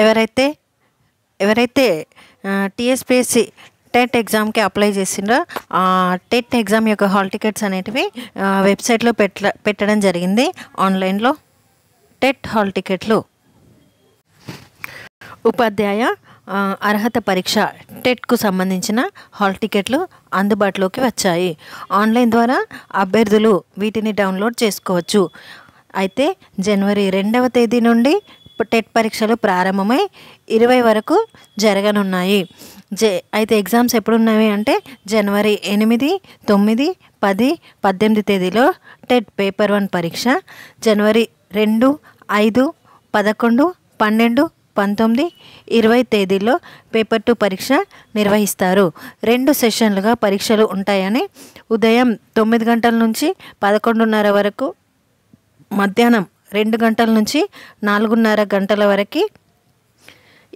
ఎవరైతే ఎవరైతే TSPSC TET ఎగ్జామ్కి అప్లై చేసిండ్రో ఆ టెట్ ఎగ్జామ్ యొక్క హాల్ టికెట్స్ అనేటివి వెబ్సైట్లో పెట్టడం జరిగింది. ఆన్లైన్లో టెట్ హాల్ టికెట్లు, ఉపాధ్యాయ అర్హత పరీక్ష టెట్కు సంబంధించిన హాల్ టికెట్లు అందుబాటులోకి వచ్చాయి. ఆన్లైన్ ద్వారా అభ్యర్థులు వీటిని డౌన్లోడ్ చేసుకోవచ్చు. అయితే జనవరి 2వ తేదీ నుండి టెట్ పరీక్షలు ప్రారంభమై 20 వరకు జరగనున్నాయి. అయితే ఎగ్జామ్స్ ఎప్పుడున్నవి అంటే జనవరి 8, 9, 10, 18 తేదీలో టెట్ పేపర్ 1 పరీక్ష, జనవరి 2, 5, 11, 12, 19, 20 తేదీల్లో పేపర్ 2 పరీక్ష నిర్వహిస్తారు. 2 సెషన్లుగా పరీక్షలు ఉంటాయని ఉదయం 9 గంటల నుంచి 11:30 వరకు, మధ్యాహ్నం 2 గంటల నుంచి 4:30 గంటల వరకు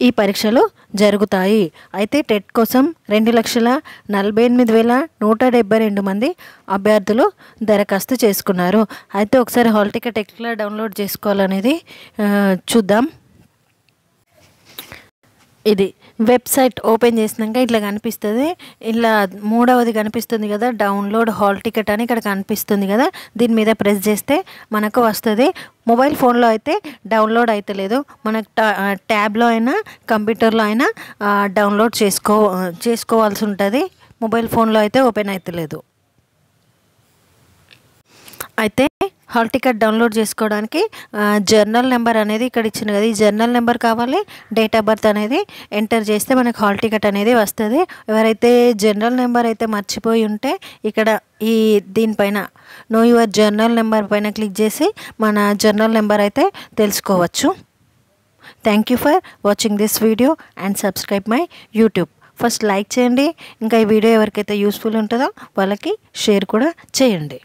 ఈ పరీక్షలు జరుగుతాయి. అయితే టెట్ కోసం 2,48,172 మంది అభ్యర్థులు దరఖాస్తు చేసుకున్నారు. అయితే ఒకసారి హాల్ టికెట్ ఎట్లా డౌన్లోడ్ చేసుకోవాలనేది చూద్దాం. ఇది వెబ్సైట్ ఓపెన్ చేసినాక ఇట్లా కనిపిస్తుంది. ఇలా 3వది కనిపిస్తుంది కదా, డౌన్లోడ్ హాల్ టికెట్ అని ఇక్కడ కనిపిస్తుంది కదా, దీని మీద ప్రెస్ చేస్తే మనకు వస్తుంది. మొబైల్ ఫోన్లో అయితే డౌన్లోడ్ అయితే లేదు, మనకు ట్యాబ్లో అయినా కంప్యూటర్లో అయినా డౌన్లోడ్ చేసుకోవాల్సి ఉంటుంది. మొబైల్ ఫోన్లో అయితే ఓపెన్ అయితే లేదు. అయితే హాల్ టికెట్ డౌన్లోడ్ చేసుకోవడానికి జర్నల్ నెంబర్ అనేది ఇక్కడ ఇచ్చిన కదా, ఈ జర్నల్ నెంబర్ కావాలి. డేట్ ఆఫ్ బర్త్ అనేది ఎంటర్ చేస్తే మనకు హాల్ టికెట్ అనేది వస్తుంది. ఎవరైతే జర్నల్ నెంబర్ అయితే మర్చిపోయి ఉంటే ఇక్కడ దీనిపైన నో యువర్ జర్నల్ నెంబర్ పైన క్లిక్ చేసి మన జర్నల్ నెంబర్ అయితే తెలుసుకోవచ్చు. Thank you for watching this video and subscribe my YouTube. First like చేయండి, ఇంకా ఈ వీడియో ఎవరికైతే యూస్ఫుల్ ఉంటుందో వాళ్ళకి షేర్ కూడా చేయండి.